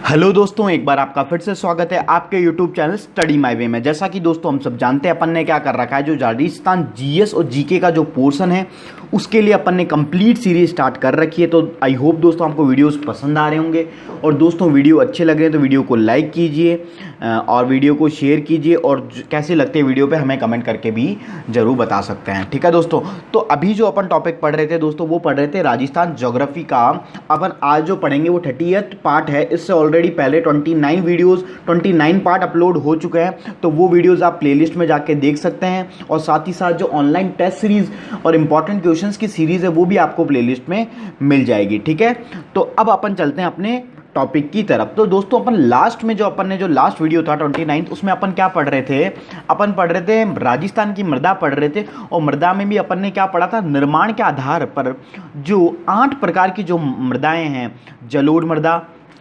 Hello दोस्तों, एक बार आपका फिर से स्वागत है आपके यूट्यूब चैनल स्टडी माई वे में। जैसा कि दोस्तों हम सब जानते हैं, अपन ने क्या कर रखा है, जो राजस्थान जीएस और जीके का जो पोर्शन है उसके लिए अपन ने कंप्लीट सीरीज स्टार्ट कर रखी है। तो आई होप दोस्तों आपको वीडियोस पसंद आ रहे होंगे, और दोस्तों वीडियो अच्छे लग रहे हैं तो वीडियो को लाइक कीजिए और वीडियो को शेयर कीजिए, और कैसे लगते हैं वीडियो पे हमें कमेंट करके भी ज़रूर बता सकते हैं। ठीक है दोस्तों, तो अभी जो अपन टॉपिक पढ़ रहे थे दोस्तों, वो पढ़ रहे थे राजस्थान ज्योग्राफी का। अपन आज जो पढ़ेंगे वो 30th पार्ट है। इससे ऑलरेडी पहले 29 पार्ट अपलोड हो चुके हैं, तो वो वीडियोस आप प्लेलिस्ट में जाके देख सकते हैं। और साथ ही साथ जो ऑनलाइन टेस्ट सीरीज और इंपॉर्टेंट क्वेश्चंस की सीरीज है वो भी आपको प्लेलिस्ट में मिल जाएगी। ठीक है, तो अब अपन चलते हैं अपने टॉपिक की तरफ। तो दोस्तों अपन लास्ट में जो लास्ट वीडियो था 29, उसमें अपन क्या पढ़ रहे थे, अपन पढ़ रहे थे राजस्थान की मृदा पढ़ रहे थे। और मृदा में भी अपन ने क्या पढ़ा था, निर्माण के आधार पर जो 8 प्रकार की जो मृदाएं हैं, जलोढ़ मृदा,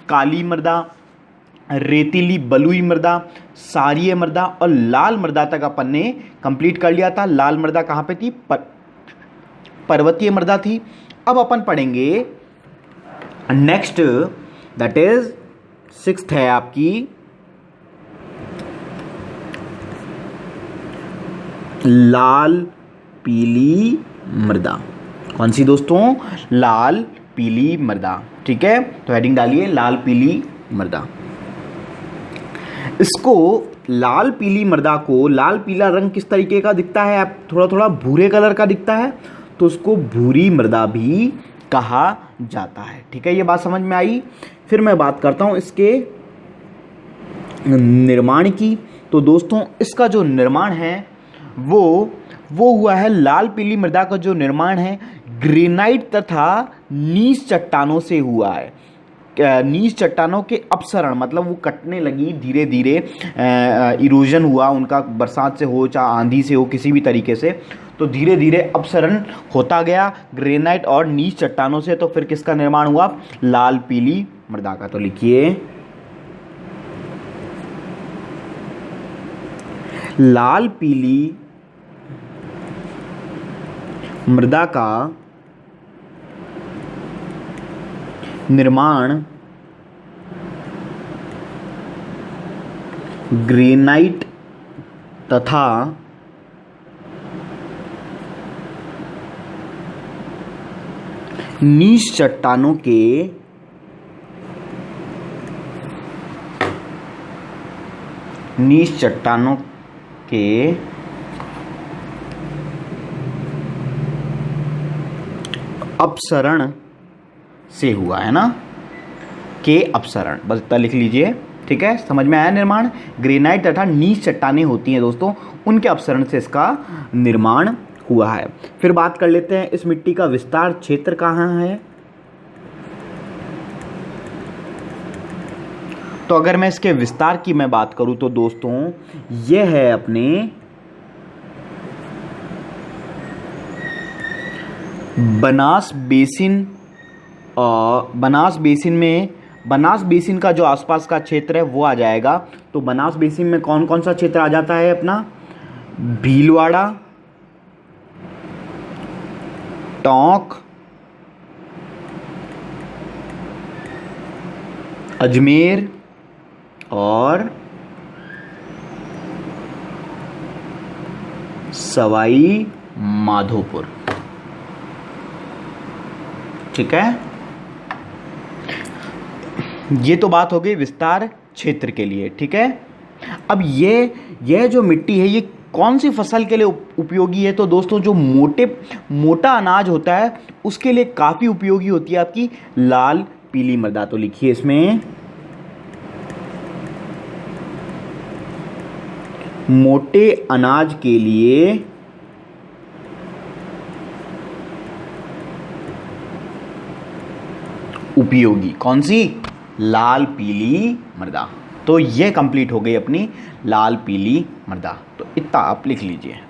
काली मृदा, रेतीली बलुई मृदा, सारीय मृदा और लाल मृदा तक अपन ने कंप्लीट कर लिया था। लाल मृदा कहाँ पे थी, पर्वतीय मृदा थी। अब अपन पढ़ेंगे नेक्स्ट, दैट इज 6th है आपकी लाल पीली मृदा। कौन सी दोस्तों, लाल पीली मृदा। ठीक है, तो हेडिंग डालिए लाल पीली मृदा। इसको लाल पीली मृदा को, लाल पीला रंग किस तरीके का दिखता है, आप थोड़ा थोड़ा भूरे कलर का दिखता है, तो उसको भूरी मृदा भी कहा जाता है। ठीक है, ये बात समझ में आई। फिर मैं बात करता हूं इसके निर्माण की। तो दोस्तों इसका जो निर्माण है वो हुआ है, लाल पीली मृदा का जो निर्माण है ग्रेनाइट तथा नीच चट्टानों से हुआ है। नीच चट्टानों के अपसरण, मतलब वो कटने लगी धीरे धीरे, इरोजन हुआ उनका, बरसात से हो चाहे आंधी से हो, किसी भी तरीके से, तो धीरे धीरे अपसरण होता गया ग्रेनाइट और नीच चट्टानों से। तो फिर किसका निर्माण हुआ, लाल पीली मृदा का। तो लिखिए लाल पीली मृदा का निर्माण ग्रेनाइट तथा नीच चट्टानों के अपसरण से हुआ है ना, के अपसरण, बस इतना लिख लीजिए। ठीक है, समझ में आया। निर्माण ग्रेनाइट तथा नीच चट्टानें होती हैं दोस्तों, उनके अपसरण से इसका निर्माण हुआ है। फिर बात कर लेते हैं इस मिट्टी का विस्तार क्षेत्र कहाँ है। तो अगर मैं इसके विस्तार की मैं बात करूं तो दोस्तों यह है अपने बनास बेसिन, और बनास बेसिन का जो आसपास का क्षेत्र है वो आ जाएगा। तो बनास बेसिन में कौन कौन सा क्षेत्र आ जाता है अपना, भीलवाड़ा, टोंक, अजमेर और सवाई माधोपुर। ठीक है, ये तो बात हो गई विस्तार क्षेत्र के लिए। ठीक है, अब ये जो मिट्टी है ये कौन सी फसल के लिए उपयोगी है, तो दोस्तों जो मोटा अनाज होता है उसके लिए काफ़ी उपयोगी होती है आपकी लाल पीली मृदा। तो लिखिए इसमें मोटे अनाज के लिए उपयोगी कौन सी, लाल पीली मृदा। तो ये कंप्लीट हो गई अपनी लाल पीली मृदा। तो इतना आप लिख लीजिए।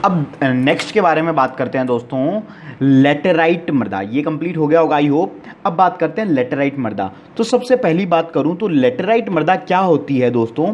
अब नेक्स्ट के बारे में बात करते हैं दोस्तों, लेटेराइट मृदा। ये कंप्लीट हो गया होगा आई होप। अब बात करते हैं लेटेराइट मृदा। तो सबसे पहली बात करूं तो लेटेराइट मृदा क्या होती है दोस्तों,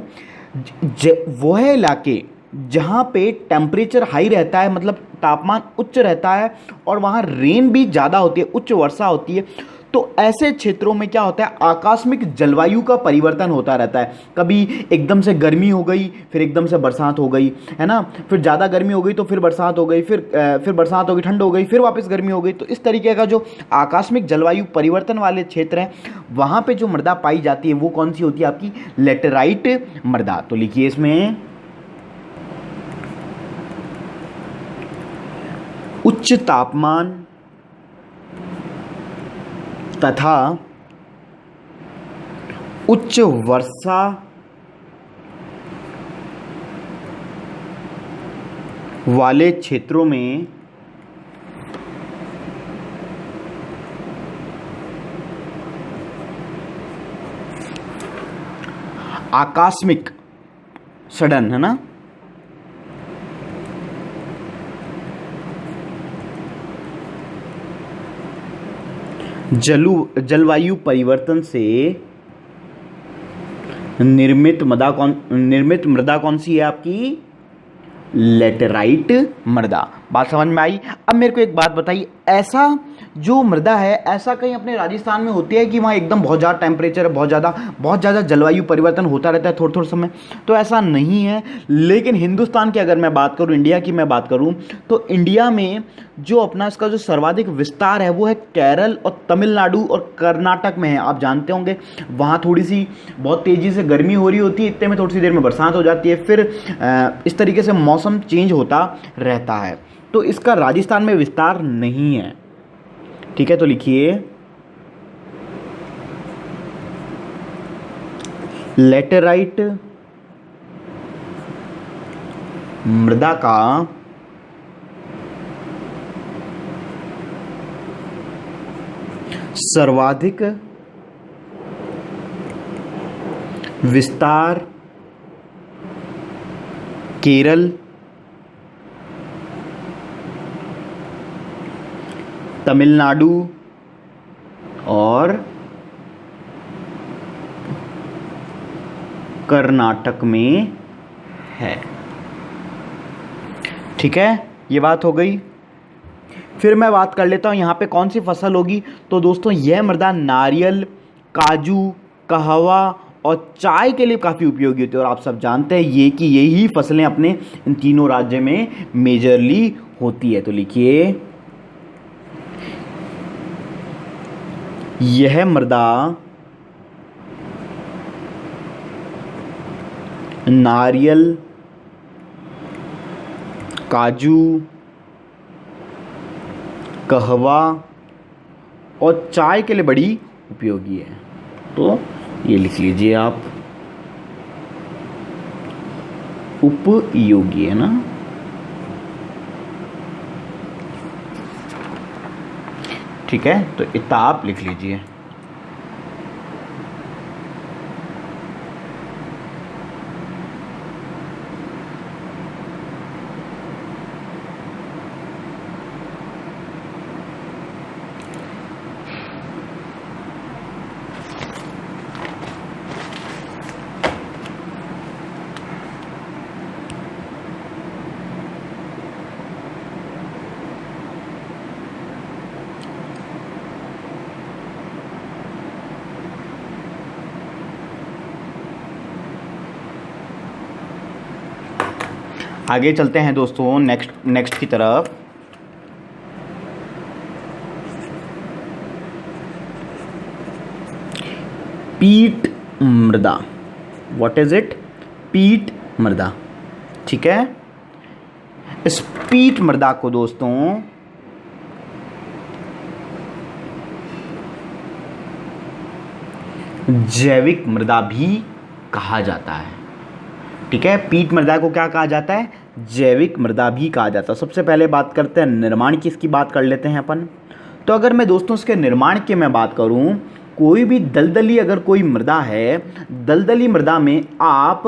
वो है इलाके जहाँ पे टेम्परेचर हाई रहता है, मतलब तापमान उच्च रहता है और वहाँ रेन भी ज़्यादा होती है, उच्च वर्षा होती है। तो ऐसे क्षेत्रों में क्या होता है, आकस्मिक जलवायु का परिवर्तन होता रहता है। कभी एकदम से गर्मी हो गई, फिर एकदम से बरसात हो गई, है ना, फिर ज़्यादा गर्मी हो गई तो फिर बरसात हो गई, फिर बरसात हो गई, ठंड हो गई, फिर वापस गर्मी हो गई। तो इस तरीके का जो आकस्मिक जलवायु परिवर्तन वाले क्षेत्र हैं, वहाँ पे जो मृदा पाई जाती है वो कौन सी होती है, आपकी लेटेराइट मृदा। तो लिखिए इसमें, उच्च तापमान तथा उच्च वर्षा वाले क्षेत्रों में आकस्मिक, सडन, है ना, जलवायु परिवर्तन से निर्मित मृदा कौन सी है, आपकी लेटेराइट मृदा। बात समझ में आई। अब मेरे को एक बात बताइए, ऐसा जो मृदा है, ऐसा कहीं अपने राजस्थान में होती है कि वहाँ एकदम बहुत ज़्यादा टेम्परेचर है, बहुत ज़्यादा जलवायु परिवर्तन होता रहता है थोड़े थोड़े समय? तो ऐसा नहीं है। लेकिन हिंदुस्तान की अगर मैं बात करूँ, इंडिया की मैं बात करूँ, तो इंडिया में जो अपना इसका जो सर्वाधिक विस्तार है वो है केरल और तमिलनाडु और कर्नाटक में है। आप जानते होंगे वहाँ थोड़ी सी बहुत तेज़ी से गर्मी हो रही होती है, इतने में थोड़ी सी देर में बरसात हो जाती है, फिर इस तरीके से मौसम चेंज होता रहता है। तो इसका राजस्थान में विस्तार नहीं है। ठीक है, तो लिखिए, लेटेराइट मृदा का सर्वाधिक विस्तार केरल, तमिलनाडु और कर्नाटक में है। ठीक है, ये बात हो गई। फिर मैं बात कर लेता हूँ यहाँ पे कौन सी फसल होगी। तो दोस्तों यह मृदा नारियल, काजू, कहवा और चाय के लिए काफ़ी उपयोगी होती है। और आप सब जानते हैं ये कि यही फसलें अपने इन तीनों राज्य में मेजरली होती है। तो लिखिए, यह मृदा नारियल, काजू, कहवा और चाय के लिए बड़ी उपयोगी है। तो ये लिख लीजिए आप, उपयोगी है ना। ठीक है, तो इतना आप लिख लीजिए। आगे चलते हैं दोस्तों नेक्स्ट की तरफ। पीट मृदा, व्हाट इज इट? पीट मृदा। ठीक है, इस पीट मृदा को दोस्तों जैविक मृदा भी कहा जाता है। ठीक है, पीट मृदा को क्या कहा जाता है? जैविक मृदा भी कहा जाता है। सबसे पहले बात करते हैं निर्माण की, इसकी बात कर लेते हैं अपन। तो अगर मैं दोस्तों इसके निर्माण की मैं बात करूं, कोई भी दलदली अगर कोई मृदा है, दलदली मृदा में आप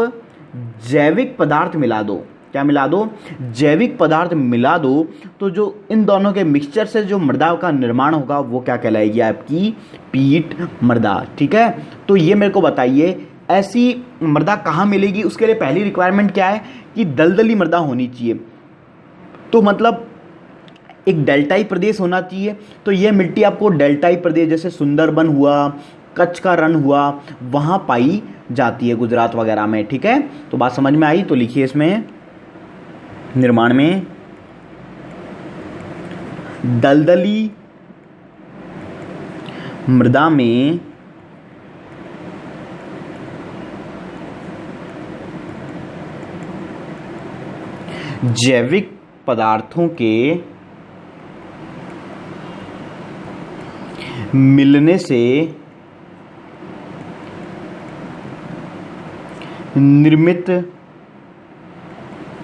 जैविक पदार्थ मिला दो, क्या मिला दो, जैविक पदार्थ मिला दो, तो जो इन दोनों के मिक्सचर से जो मृदा का निर्माण होगा वो क्या कहलाएगी, आपकी पीट मृदा। ठीक है, तो ये मेरे को बताइए ऐसी मृदा कहाँ मिलेगी। उसके लिए पहली रिक्वायरमेंट क्या है कि दलदली मृदा होनी चाहिए, तो मतलब एक डेल्टाई प्रदेश होना चाहिए। तो यह मिट्टी आपको डेल्टाई प्रदेश जैसे सुंदरबन हुआ, कच्छ का रण हुआ, वहाँ पाई जाती है, गुजरात वगैरह में। ठीक है, तो बात समझ में आई, तो लिखिए इसमें निर्माण में दलदली मृदा में जैविक पदार्थों के मिलने से निर्मित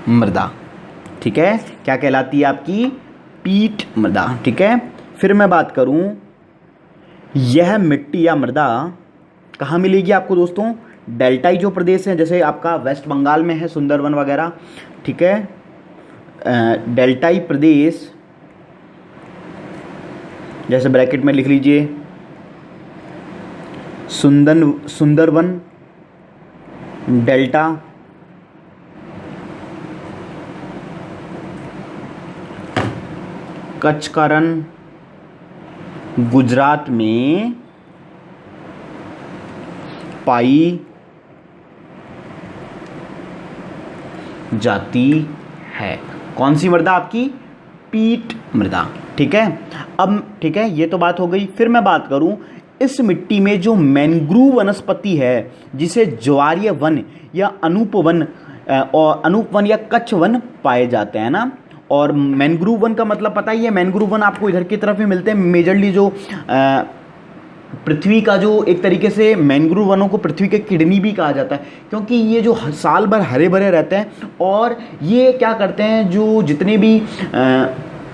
मृदा, ठीक है, क्या कहलाती है, आपकी पीट मृदा। ठीक है, फिर मैं बात करूं, यह मिट्टी या मृदा कहाँ मिलेगी आपको दोस्तों, डेल्टाई जो प्रदेश है, जैसे आपका वेस्ट बंगाल में है सुंदरबन वगैरह। ठीक है, डेल्टाई प्रदेश, जैसे ब्रैकेट में लिख लीजिए सुंदरबन डेल्टा, कच्छ का रण गुजरात में पाई जाती है। कौन सी मृदा, आपकी पीट मृदा। ठीक है, अब ठीक है, ये तो बात हो गई। फिर मैं बात करूं, इस मिट्टी में जो मैंग्रोव वनस्पति है, जिसे ज्वारीय वन या अनूपवन और अनूपवन या कच्छ वन पाए जाते हैं ना। और मैंग्रोव वन का मतलब पता ही है, मैंग्रोव वन आपको इधर की तरफ ही मिलते हैं मेजरली, जो पृथ्वी का जो एक तरीके से मैंग्रोव वनों को पृथ्वी के किडनी भी कहा जाता है, क्योंकि ये जो साल भर हरे भरे रहते हैं और ये क्या करते हैं, जो जितने भी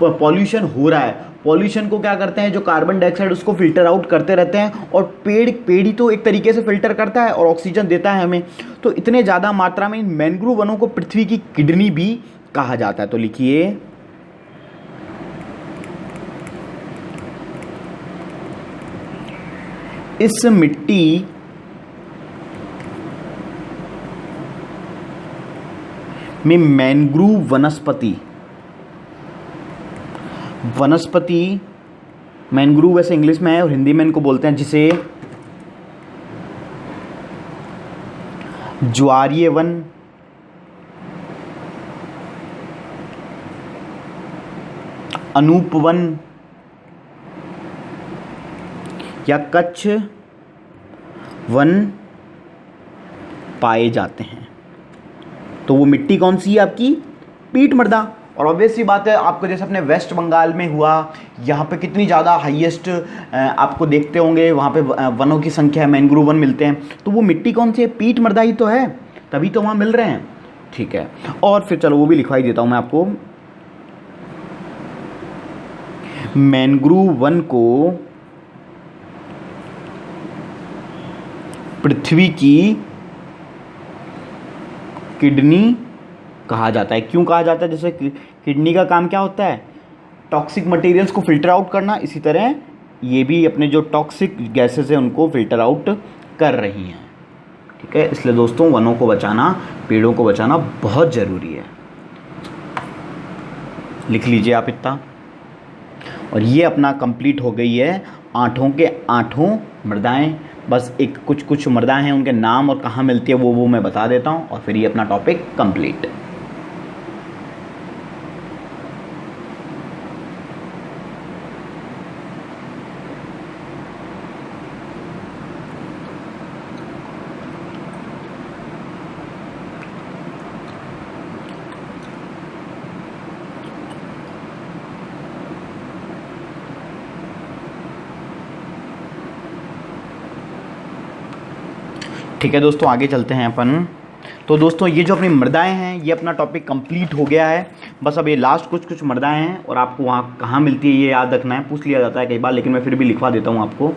पॉल्यूशन हो रहा है, पॉल्यूशन को क्या करते हैं, जो कार्बन डाइऑक्साइड उसको फिल्टर आउट करते रहते हैं। और पेड़ ही तो एक तरीके से फिल्टर करता है और ऑक्सीजन देता है हमें। तो इतने ज़्यादा मात्रा में मैंग्रोव वनों को पृथ्वी की किडनी भी कहा जाता है। तो लिखिए इस मिट्टी में मैंग्रोव वनस्पति मैंग्रोव वैसे इंग्लिश में है और हिंदी में इनको बोलते हैं जिसे ज्वारीय वन, अनूपवन या कच्छ वन पाए जाते हैं। तो वो मिट्टी कौन सी है, आपकी पीट मृदा। और ऑब्वियस सी बात है, आपको जैसे अपने वेस्ट बंगाल में हुआ, यहाँ पे कितनी ज़्यादा हाईएस्ट आपको देखते होंगे, वहाँ पे वनों की संख्या है, मैंग्रोव वन मिलते हैं। तो वो मिट्टी कौन सी है, पीट मृदा ही तो है, तभी तो वहाँ मिल रहे हैं। ठीक है, और फिर चलो वो भी लिखवाई देता हूँ मैं आपको। मैंग्रोव वन को पृथ्वी की किडनी कहा जाता है। क्यों कहा जाता है, जैसे किडनी का काम क्या होता है, टॉक्सिक मटेरियल्स को फिल्टर आउट करना, इसी तरह ये भी अपने जो टॉक्सिक गैसेस हैं उनको फिल्टर आउट कर रही हैं। ठीक है, इसलिए दोस्तों वनों को बचाना, पेड़ों को बचाना बहुत ज़रूरी है। लिख लीजिए आप इतना। और ये अपना कंप्लीट हो गई है 8 के 8 मृदाएं। बस एक कुछ मृदाएं हैं, उनके नाम और कहाँ मिलती है वो मैं बता देता हूँ, और फिर ये अपना टॉपिक कंप्लीट। ठीक है दोस्तों, आगे चलते हैं अपन। तो दोस्तों ये जो अपनी मृदाएं हैं, ये अपना टॉपिक कंप्लीट हो गया है। बस अब ये लास्ट कुछ मृदाएं हैं, और आपको वहाँ कहाँ मिलती है ये याद रखना है। पूछ लिया जाता है कई बार, लेकिन मैं फिर भी लिखवा देता हूँ आपको।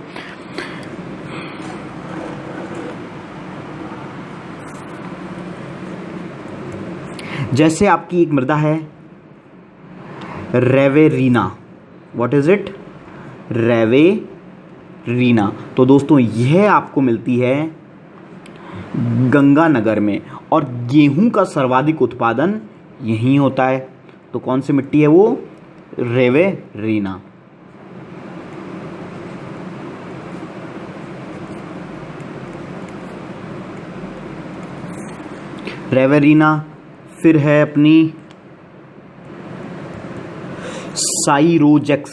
जैसे आपकी एक मृदा है रेवेरीना, व्हाट इज इट, रेवेरीना। तो दोस्तों यह आपको मिलती है गंगानगर में, और गेहूं का सर्वाधिक उत्पादन यहीं होता है। तो कौन सी मिट्टी है वो, रेवेरीना। रेवेरीना। फिर है अपनी साइरोजेक्स।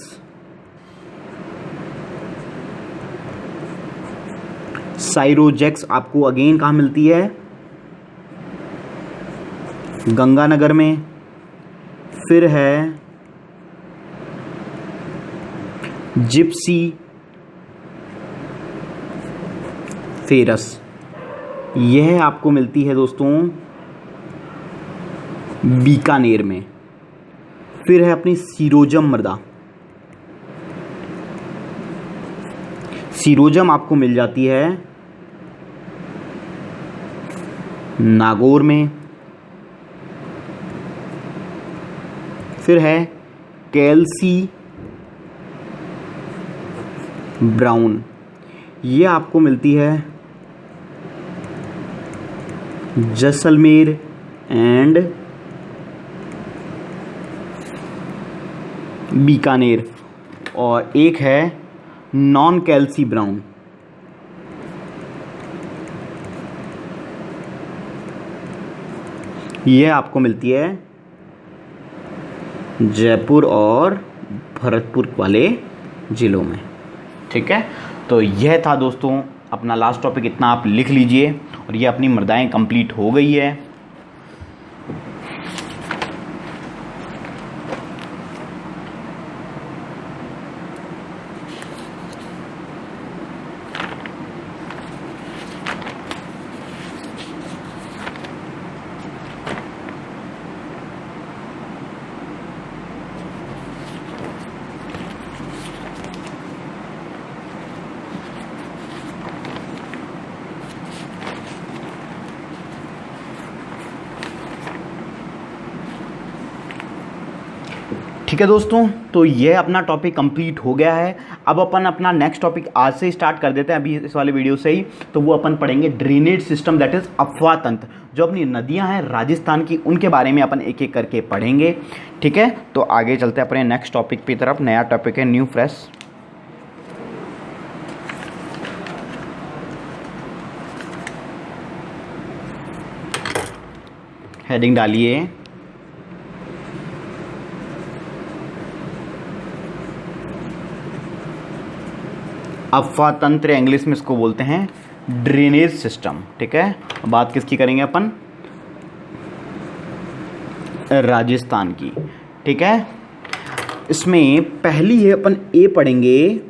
साइरोजेक्स आपको अगेन कहाँ मिलती है, गंगानगर में। फिर है जिप्सी फेरस, यह आपको मिलती है दोस्तों बीकानेर में। फिर है अपनी सीरोजम मृदा। सीरोजम आपको मिल जाती है नागौर में। फिर है कैल्सी ब्राउन, ये आपको मिलती है जैसलमेर एंड बीकानेर। और एक है नॉन कैल्सी ब्राउन, यह आपको मिलती है जयपुर और भरतपुर वाले ज़िलों में। ठीक है, तो यह था दोस्तों अपना लास्ट टॉपिक, इतना आप लिख लीजिए। और ये अपनी मृदाएं कंप्लीट हो गई है। ठीक है दोस्तों, तो यह अपना टॉपिक कंप्लीट हो गया है। अब अपन अपना नेक्स्ट टॉपिक आज से स्टार्ट कर देते हैं, अभी इस वाले वीडियो से ही। तो वो अपन पढ़ेंगे ड्रेनेज सिस्टम, दैट इज अफवाह तंत्र। जो अपनी नदियां हैं राजस्थान की, उनके बारे में अपन एक एक करके पढ़ेंगे। ठीक है, तो आगे चलते हैं अपने नेक्स्ट टॉपिक की तरफ। नया टॉपिक है न्यू फ्रेश। हेडिंग डालिए अफवाह तंत्र, इंग्लिश में इसको बोलते हैं ड्रेनेज सिस्टम। ठीक है, बात किसकी करेंगे अपन, राजस्थान की। ठीक है, इसमें पहली है अपन ए पढ़ेंगे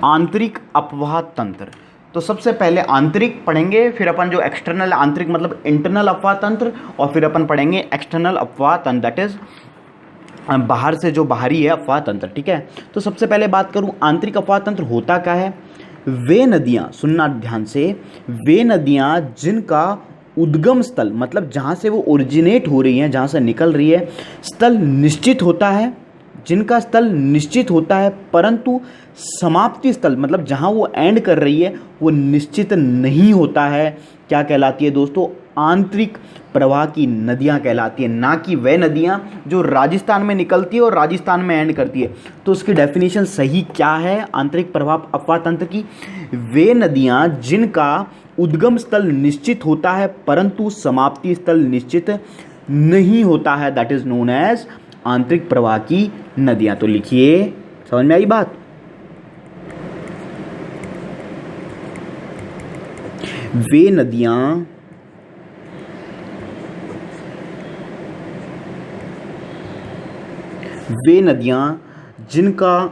आंतरिक अफवाह तंत्र। तो सबसे पहले आंतरिक पढ़ेंगे, फिर अपन जो एक्सटर्नल, आंतरिक मतलब इंटरनल अफवाह तंत्र, और फिर अपन पढ़ेंगे एक्सटर्नल अफवाह तंत्र, दैट इज बाहर से जो बाहरी है अफवाह तंत्र। ठीक है, तो सबसे पहले बात करूं आंतरिक अफवाह तंत्र होता क्या है। वे नदियां, सुनना ध्यान से, वे नदियां जिनका उद्गम स्थल मतलब जहां से वो ओरिजिनेट हो रही हैं, जहां से निकल रही है, स्थल निश्चित होता है, जिनका स्थल निश्चित होता है, परंतु समाप्ति स्थल मतलब जहां वो एंड कर रही है वो निश्चित नहीं होता है, क्या कहलाती है दोस्तों, आंतरिक प्रवाह की नदियां कहलाती है, ना कि वह नदियां जो राजस्थान में निकलती है और राजस्थान में एंड करती है। तो उसकी डेफिनेशन सही क्या है आंतरिक प्रवाह अफवाह तंत्र की, वे नदियां जिनका उद्गम स्थल निश्चित होता है परंतु समाप्ति स्थल निश्चित नहीं होता है, दैट इज नोन एज आंतरिक प्रवाह की नदियां। तो लिखिए, समझ में आई बात। वे नदियां जिनका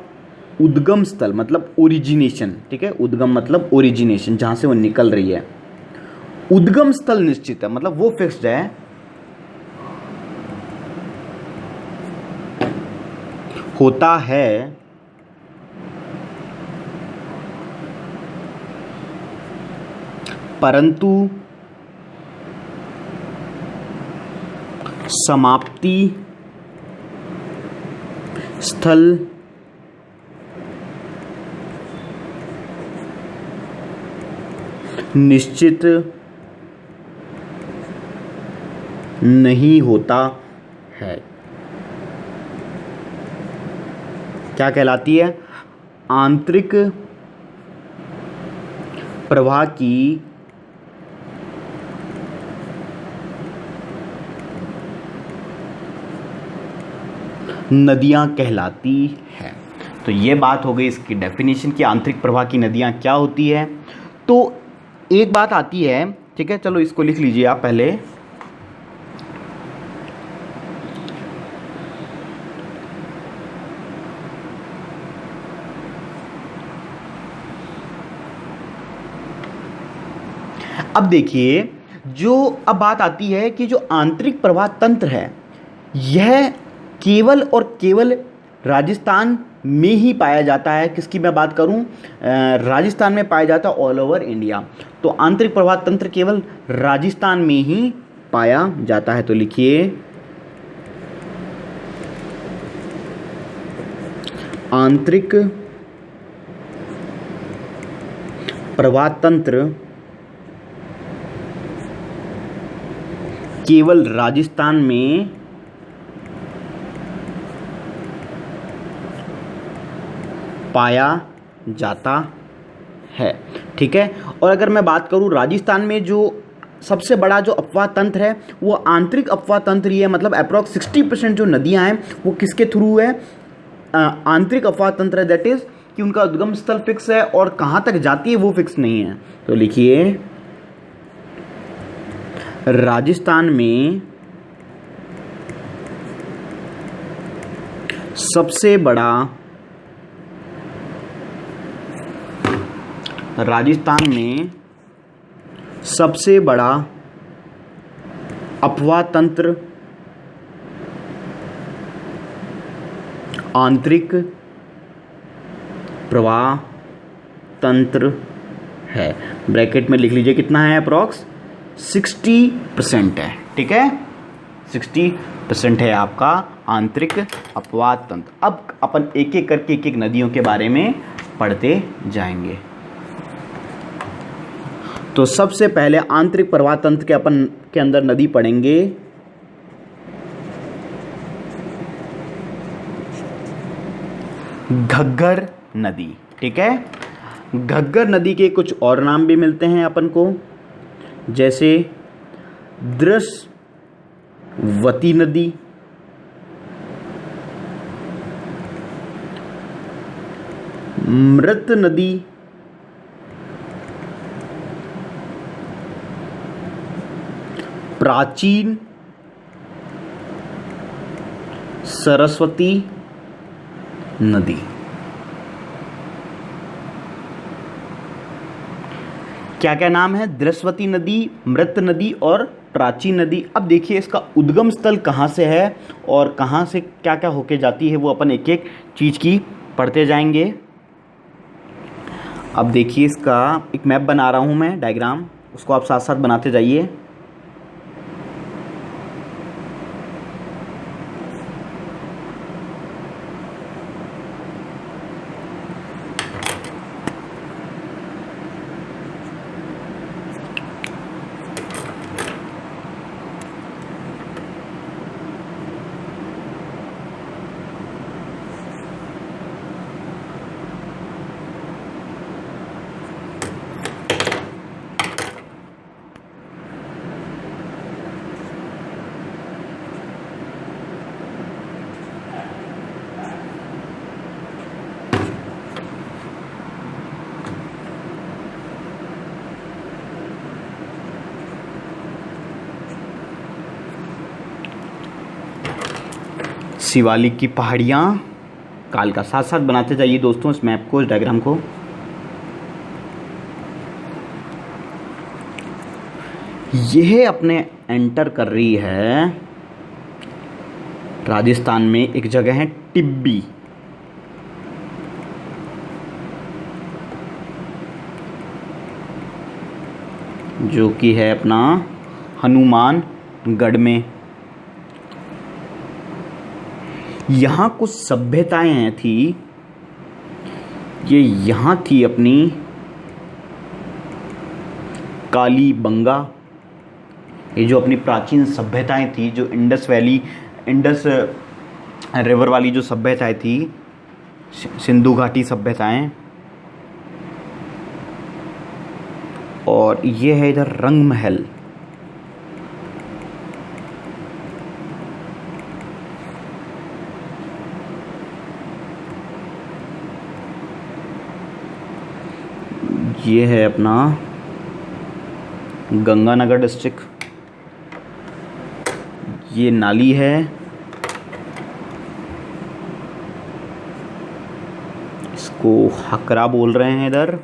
उद्गम स्थल मतलब ओरिजिनेशन, ठीक है, उद्गम मतलब ओरिजिनेशन, जहां से वो निकल रही है, उद्गम स्थल निश्चित है मतलब वो फिक्स्ड है, होता है, परंतु समाप्ति स्थल निश्चित नहीं होता है। क्या कहलाती है? आंतरिक प्रवाह की नदियां कहलाती है। तो ये बात हो गई इसकी डेफिनेशन की आंतरिक प्रवाह की नदियां क्या होती है। तो एक बात आती है, ठीक है, चलो इसको लिख लीजिए आप पहले। अब देखिए, अब बात आती है कि जो आंतरिक प्रवाह तंत्र है यह केवल और केवल राजस्थान में ही पाया जाता है। किसकी मैं बात करूं? राजस्थान में पाया जाता है ऑल ओवर इंडिया। तो आंतरिक प्रवाह तंत्र केवल राजस्थान में ही पाया जाता है। तो लिखिए आंतरिक प्रवाह तंत्र केवल राजस्थान में पाया जाता है। ठीक है, और अगर मैं बात करूं राजस्थान में जो सबसे बड़ा जो अपवाह तंत्र है वो आंतरिक अपवाह तंत्र ही है। मतलब अप्रॉक्स 60% जो नदियां हैं वो किसके थ्रू है? आंतरिक अपवाह तंत्र है। दैट इज कि उनका उद्गम स्थल फिक्स है और कहां तक जाती है वो फिक्स नहीं है। तो लिखिए राजस्थान में सबसे बड़ा अपवाह तंत्र आंतरिक प्रवाह तंत्र है। ब्रैकेट में लिख लीजिए कितना है? अप्रॉक्स 60% है। ठीक है, 60% है आपका आंतरिक अपवाह तंत्र। अब अपन एक एक करके एक एक नदियों के बारे में पढ़ते जाएंगे। तो सबसे पहले आंतरिक प्रवाह तंत्र के अपन के अंदर नदी पढ़ेंगे घग्गर नदी। ठीक है, घग्गर नदी के कुछ और नाम भी मिलते हैं अपन को, जैसे दृश्यवती नदी, मृत नदी, प्राचीन सरस्वती नदी। क्या क्या नाम है? दृश्यवती नदी, मृत नदी और प्राचीन नदी। अब देखिए इसका उद्गम स्थल कहाँ से है और कहाँ से क्या क्या होके जाती है वो अपन एक एक चीज़ की पढ़ते जाएंगे। अब देखिए इसका एक मैप बना रहा हूँ मैं, डायग्राम, उसको आप साथ साथ बनाते जाइए। शिवालिक की पहाड़ियाँ, कालका, साथ साथ बनाते जाइए दोस्तों इस मैप को, इस डायग्राम को। यह अपने एंटर कर रही है राजस्थान में एक जगह है टिब्बी। जो कि है अपना हनुमानगढ़ में। यहाँ कुछ सभ्यताएं थी, ये यहाँ थी अपनी कालीबंगा। ये जो अपनी प्राचीन सभ्यताएं थी, जो इंडस वैली, इंडस रिवर वाली जो सभ्यताएं थी, सिंधु घाटी सभ्यताएं। और ये है इधर रंग महल। ये है अपना गंगानगर डिस्ट्रिक्ट। ये नाली है, इसको हकरा बोल रहे हैं इधर।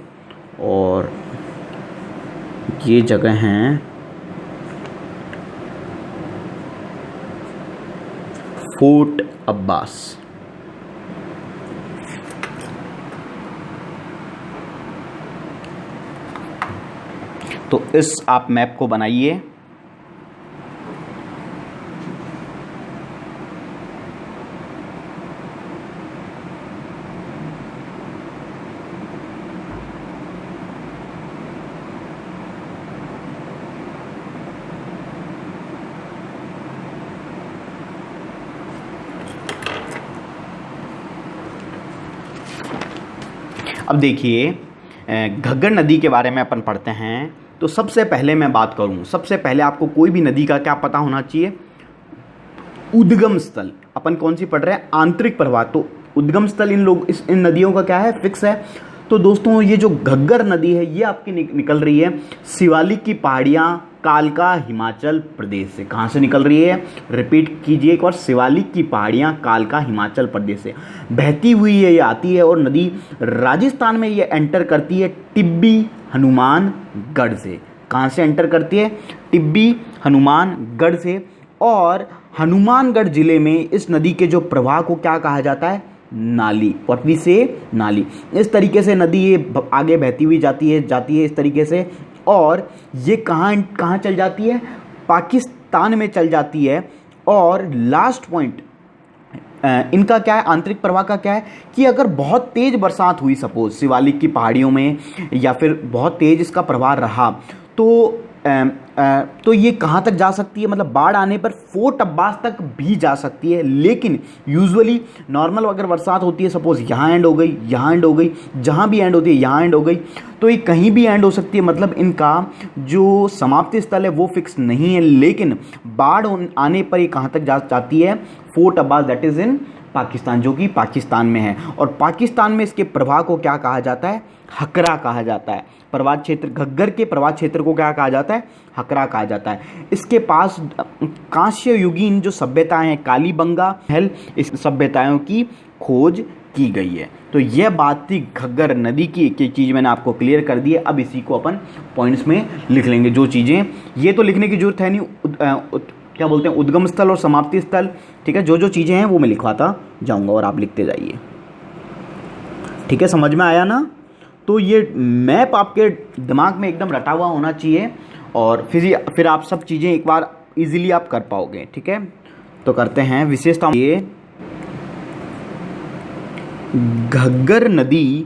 और ये जगह हैं फोर्ट अब्बास। तो इस आप मैप को बनाइए। अब देखिए, घग्गर नदी के बारे में अपन पढ़ते हैं। तो सबसे पहले मैं बात करूं, सबसे पहले आपको कोई भी नदी का क्या पता होना चाहिए? उद्गम स्थल। अपन कौन सी पढ़ रहे हैं? आंतरिक प्रवाह। तो उद्गम स्थल इन नदियों का क्या है? फिक्स है। तो दोस्तों, ये जो घग्गर नदी है, ये आपकी निकल रही है शिवालिक की पहाड़ियाँ, कालका, हिमाचल प्रदेश से। कहाँ से निकल रही है? रिपीट कीजिए एक बार। शिवालिक की पहाड़ियाँ, कालका, हिमाचल प्रदेश से बहती हुई ये आती है। और नदी राजस्थान में ये एंटर करती है टिब्बी हनुमानगढ़ से। कहाँ से एंटर करती है? टिब्बी हनुमानगढ़ से। और हनुमानगढ़ जिले में इस नदी के जो प्रवाह को क्या कहा जाता है? नाली। पटवी से नाली। इस तरीके से नदी ये आगे बहती हुई जाती है इस तरीके से। और ये कहाँ चल जाती है? पाकिस्तान में चल जाती है। और लास्ट पॉइंट इनका क्या है? आंतरिक प्रवाह का क्या है कि अगर बहुत तेज बरसात हुई, सपोज शिवालिक की पहाड़ियों में, या फिर बहुत तेज इसका प्रवाह रहा, तो ये कहाँ तक जा सकती है? मतलब बाढ़ आने पर फोर्ट अब्बास तक भी जा सकती है। लेकिन यूजुअली नॉर्मल अगर बरसात होती है, सपोज यहाँ एंड हो गई, यहाँ एंड हो गई, जहाँ भी एंड होती है यहाँ एंड हो गई, तो ये कहीं भी एंड हो सकती है। मतलब इनका जो समाप्ति स्थल है वो फिक्स नहीं है। लेकिन बाढ़ आने पर ये कहाँ तक जाती है? Fort Abbas, that is in Pakistan, जो कि पाकिस्तान में है। और पाकिस्तान में इसके प्रवाह को क्या कहा जाता है? हकरा कहा जाता है। प्रवाह क्षेत्र, घग्गर के प्रवाह क्षेत्र को क्या कहा जाता है? हकरा कहा जाता है। इसके पास कांस्य युगीन जो सभ्यताएं हैं, कालीबंगा महल, इस सभ्यताओं की खोज की गई है। तो यह बात थी घग्गर नदी की। एक एक चीज़ मैंने आपको क्लियर कर दी है। अब इसी को अपन पॉइंट्स में लिख लेंगे। जो चीज़ें, ये तो लिखने की जरूरत है नहीं, क्या बोलते हैं, उद्गम स्थल और समाप्ति स्थल। ठीक है, जो जो चीज़ें हैं वो मैं लिखवाता जाऊंगा और आप लिखते जाइए। ठीक है, समझ में आया ना? तो ये मैप आपके दिमाग में एकदम रटा हुआ होना चाहिए। और फिर आप सब चीज़ें एक बार इजीली आप कर पाओगे। ठीक है, तो करते हैं विशेषता। ये घग्गर नदी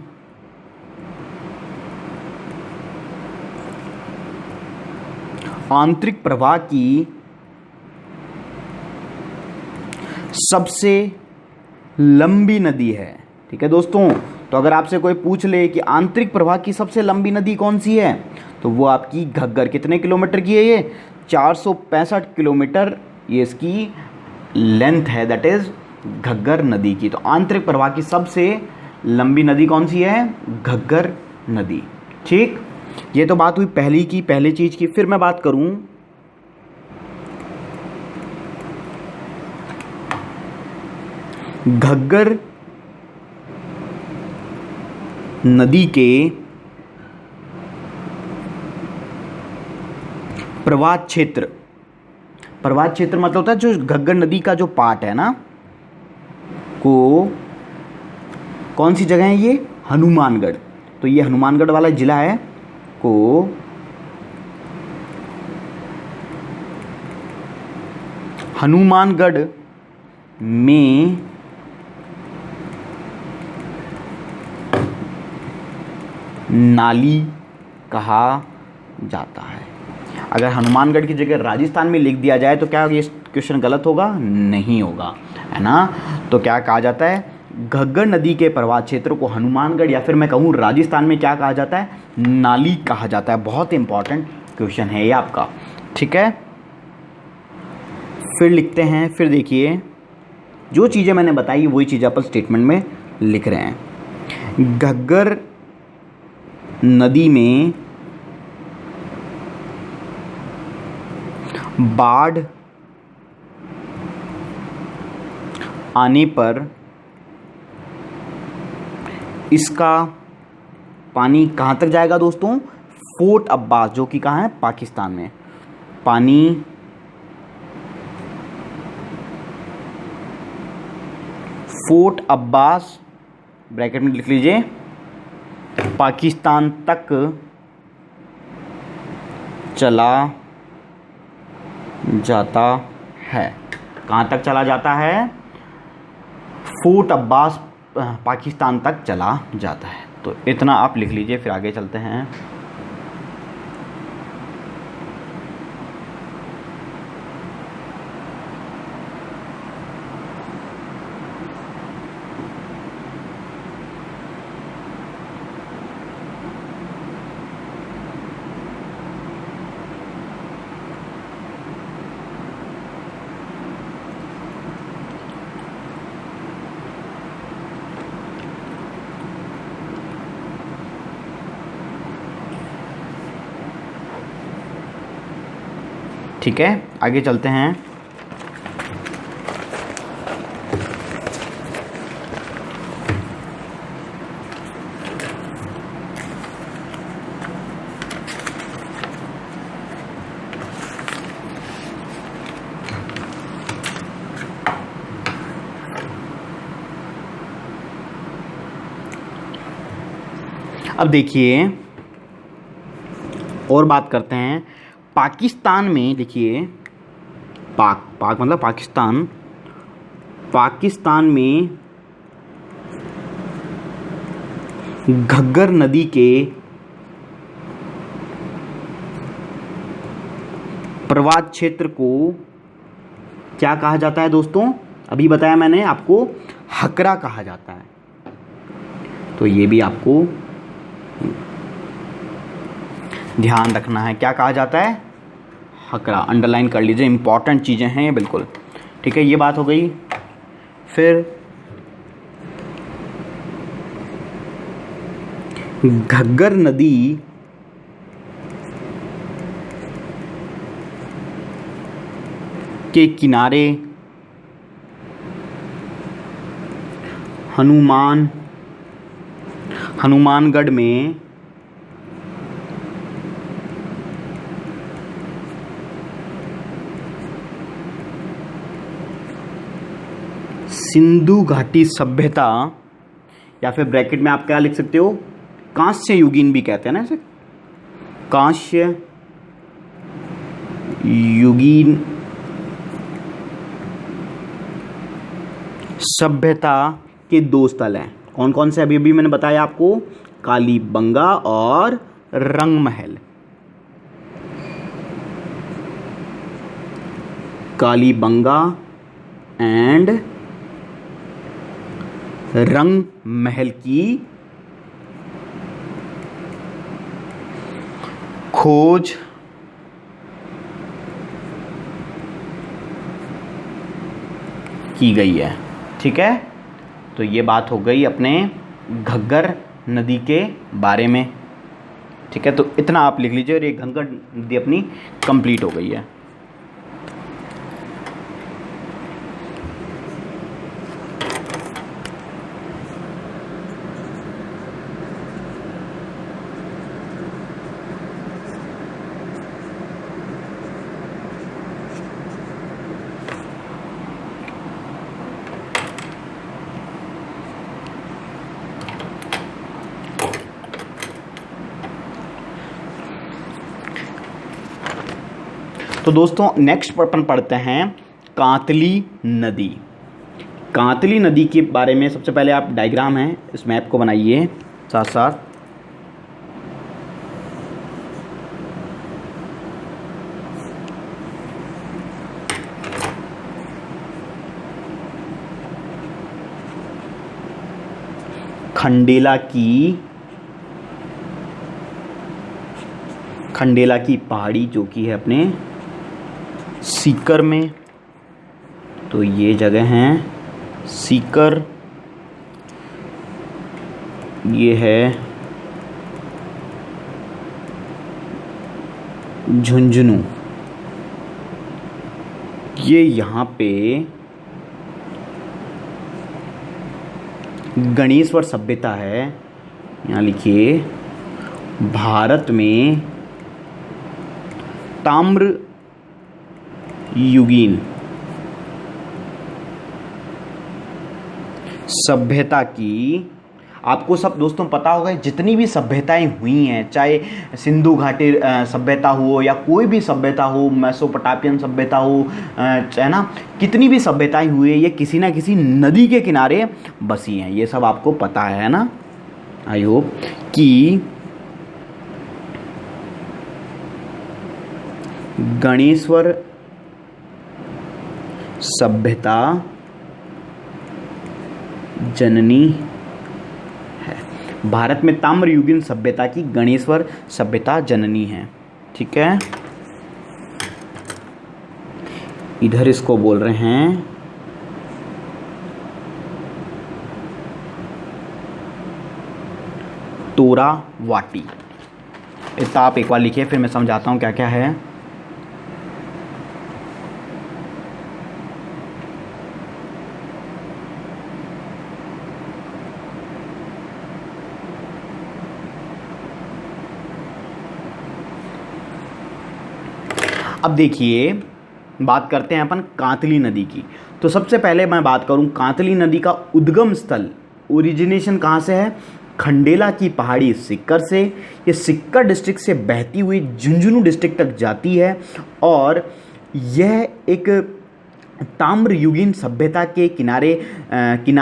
आंतरिक प्रवाह की सबसे लंबी नदी है। ठीक है दोस्तों, तो अगर आपसे कोई पूछ ले कि आंतरिक प्रवाह की सबसे लंबी नदी कौन सी है, तो वो आपकी घग्गर। कितने किलोमीटर की है ये? 465 किलोमीटर ये इसकी लेंथ है, दैट इज घग्गर नदी की। तो आंतरिक प्रवाह की सबसे लंबी नदी कौन सी है? घग्गर नदी। ठीक, ये तो बात हुई पहली चीज की। फिर मैं बात करूं घग्गर नदी के प्रवाह क्षेत्र। प्रवाह क्षेत्र मतलब होता है जो घग्गर नदी का जो पार्ट है ना, को कौन सी जगह है ये? हनुमानगढ़। तो ये हनुमानगढ़ वाला जिला है को हनुमानगढ़ में नाली कहा जाता है। अगर हनुमानगढ़ की जगह राजस्थान में लिख दिया जाए तो क्या ये क्वेश्चन गलत होगा? नहीं होगा, है ना। तो क्या कहा जाता है? घग्गर नदी के प्रवाह क्षेत्र को हनुमानगढ़ या फिर मैं कहूँ राजस्थान में क्या कहा जाता है? नाली कहा जाता है। बहुत इंपॉर्टेंट क्वेश्चन है ये आपका, ठीक है। फिर लिखते हैं, फिर देखिए जो चीज़ें मैंने बताई वही चीज़ें अपन स्टेटमेंट में लिख रहे हैं। घग्गर नदी में बाढ़ आने पर इसका पानी कहाँ तक जाएगा दोस्तों? फोर्ट अब्बास, जो कि कहाँ है? पाकिस्तान में। पानी फोर्ट अब्बास ब्रैकेट में लिख लीजिए, पाकिस्तान तक चला जाता है। कहाँ तक चला जाता है? फोर्ट अब्बास पाकिस्तान तक चला जाता है। तो इतना आप लिख लीजिए, फिर आगे चलते हैं। ठीक है, आगे चलते हैं। अब देखिए और बात करते हैं। पाकिस्तान में देखिए, पाक मतलब पाकिस्तान, पाकिस्तान में घग्गर नदी के प्रवाह क्षेत्र को क्या कहा जाता है दोस्तों? अभी बताया मैंने आपको, हकरा कहा जाता है। तो ये भी आपको ध्यान रखना है, क्या कहा जाता है? हकरा। अंडरलाइन कर लीजिए, इंपॉर्टेंट चीज़ें हैं ये बिल्कुल, ठीक है। ये बात हो गई। फिर घग्गर नदी के किनारे हनुमानगढ़ में सिंधु घाटी सभ्यता, या फिर ब्रैकेट में आप क्या लिख सकते हो? कांस्य युगीन भी कहते हैं ना इसे, कांस्य युगीन सभ्यता के दो स्थल हैं। कौन कौन से? अभी अभी मैंने बताया आपको, कालीबंगा और रंगमहल। कालीबंगा एंड रंग महल की खोज की गई है, ठीक है। तो ये बात हो गई अपने घग्गर नदी के बारे में, ठीक है। तो इतना आप लिख लीजिए और ये घग्गर नदी अपनी कंप्लीट हो गई है। तो दोस्तों नेक्स्ट अपन पढ़ते हैं कांतली नदी। कांतली नदी के बारे में सबसे पहले आप डायग्राम है इस मैप को बनाइए साथ साथ। खंडेला की पहाड़ी जो कि है अपने सीकर में, तो ये जगह है सीकर, ये है झुंझुनू, ये यहाँ पे गणेश्वर सभ्यता है। यहाँ लिखिए भारत में ताम्र युगीन सभ्यता की, आपको सब दोस्तों पता होगा जितनी भी सभ्यताएं हुई हैं, चाहे सिंधु घाटी सभ्यता हो या कोई भी सभ्यता हो, मेसोपोटामियन सभ्यता हो, है ना, कितनी भी सभ्यताएं हुई है ये किसी ना किसी नदी के किनारे बसी हैं। ये सब आपको पता है ना, आई होप कि गणेश्वर सभ्यता जननी है। भारत में ताम्रयुगीन सभ्यता की गणेश्वर सभ्यता जननी है। ठीक है, इधर इसको बोल रहे हैं तोरावाटी। इतना आप एक बार लिखिए फिर मैं समझाता हूं क्या क्या है। अब देखिए बात करते हैं अपन कांतली नदी की। तो सबसे पहले मैं बात करूं कांतली नदी का उद्गम स्थल, ओरिजिनेशन कहाँ से है? खंडेला की पहाड़ी सिक्कर से। ये सिक्कर डिस्ट्रिक्ट से बहती हुई झुंझुनू डिस्ट्रिक्ट तक जाती है और यह एक ताम्रयुगीन सभ्यता के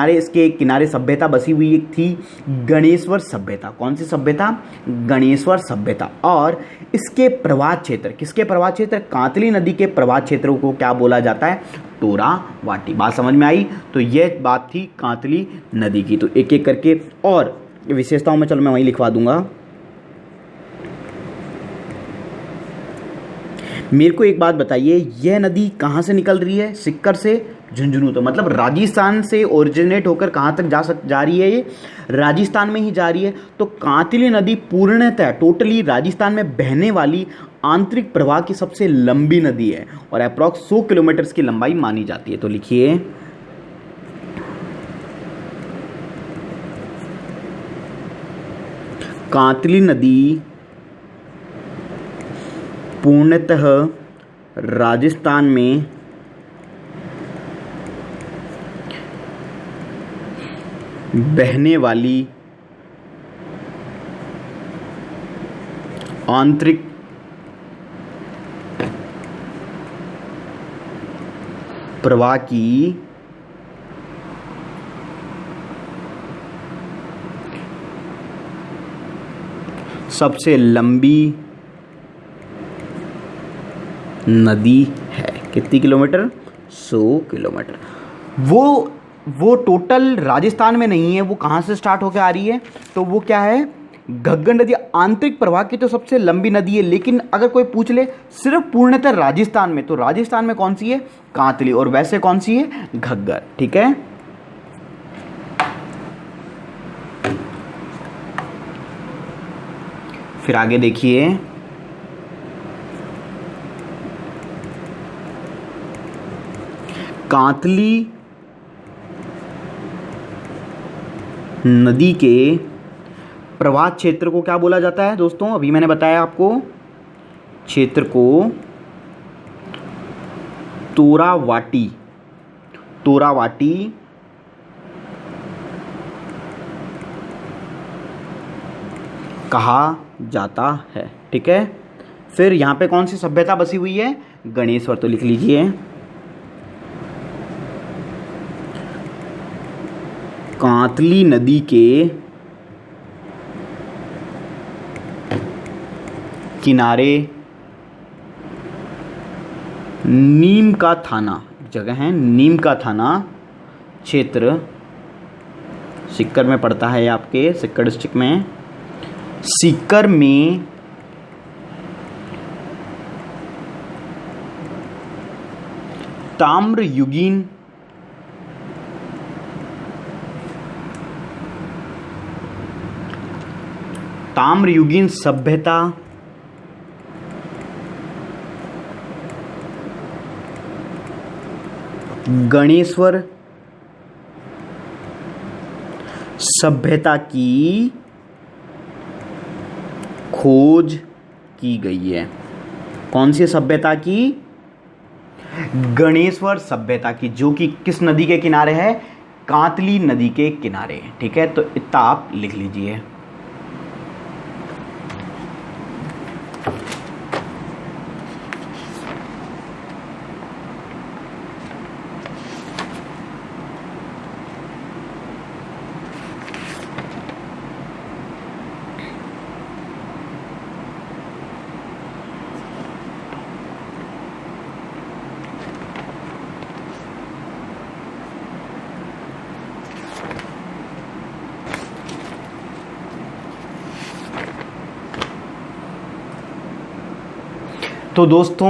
इसके किनारे सभ्यता बसी हुई एक थी गणेश्वर सभ्यता। कौन सी सभ्यता? गणेश्वर सभ्यता। और इसके प्रवाह क्षेत्र, किसके प्रवाह क्षेत्र? कांतली नदी के प्रवाह क्षेत्रों को क्या बोला जाता है? तोरावाटी। बात समझ में आई? तो यह बात थी कांतली नदी की। तो एक एक करके और विशेषताओं में चलो मैं वहीं लिखवा दूंगा। मेरे को एक बात बताइए, यह नदी कहाँ से निकल रही है? सिक्कर से झुंझुनू। तो मतलब राजस्थान से ओरिजिनेट होकर कहाँ तक जा रही है? ये राजस्थान में ही जा रही है। तो कांतली नदी पूर्णतः टोटली राजस्थान में बहने वाली आंतरिक प्रवाह की सबसे लंबी नदी है और अप्रॉक्स 100 किलोमीटर की लंबाई मानी जाती है। तो लिखिए कांतली नदी पूर्णतः राजस्थान में बहने वाली आंतरिक प्रवाह की सबसे लंबी नदी है। कितनी किलोमीटर? 100 किलोमीटर। वो टोटल राजस्थान में नहीं है, वो कहाँ से स्टार्ट होकर आ रही है? तो वो क्या है? घग्गर नदी आंतरिक प्रवाह की तो सबसे लंबी नदी है, लेकिन अगर कोई पूछ ले सिर्फ पूर्णतः राजस्थान में, तो राजस्थान में कौन सी है? कांतली। और वैसे कौन सी है? घग्गर। ठीक है, फिर आगे देखिए कांतली नदी के प्रवाह क्षेत्र को क्या बोला जाता है दोस्तों? अभी मैंने बताया आपको, क्षेत्र को तोरावाटी कहा जाता है। ठीक है, फिर यहाँ पे कौन सी सभ्यता बसी हुई है? गणेश्वर। तो लिख लीजिए कांतली नदी के किनारे नीम का थाना, जगह है नीम का थाना क्षेत्र, सीकर में पड़ता है आपके, सीकर डिस्ट्रिक्ट में, सीकर में ताम्रयुगीन सभ्यता गणेश्वर सभ्यता की खोज की गई है। कौन सी सभ्यता की? गणेश्वर सभ्यता की, जो कि किस नदी के किनारे है? कांतली नदी के किनारे। ठीक है, तो इतना आप लिख लीजिए। तो दोस्तों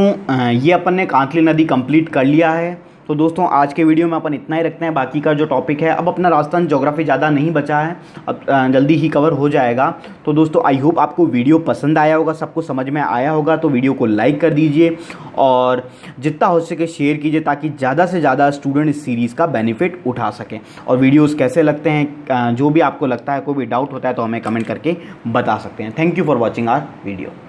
ये अपन ने कांतली नदी कंप्लीट कर लिया है। तो दोस्तों आज के वीडियो में अपन इतना ही रखते हैं। बाकी का जो टॉपिक है, अब अपना राजस्थान ज्योग्राफी ज़्यादा नहीं बचा है, अब जल्दी ही कवर हो जाएगा। तो दोस्तों आई होप आपको वीडियो पसंद आया होगा, सबको समझ में आया होगा। तो वीडियो को लाइक कर दीजिए और जितना हो सके शेयर कीजिए, ताकि ज़्यादा से ज़्यादा स्टूडेंट इस सीरीज़ का बेनिफिट उठा सकें। और वीडियोज़ कैसे लगते हैं, जो भी आपको लगता है, कोई भी डाउट होता है तो हमें कमेंट करके बता सकते हैं। Thank you for watching our video.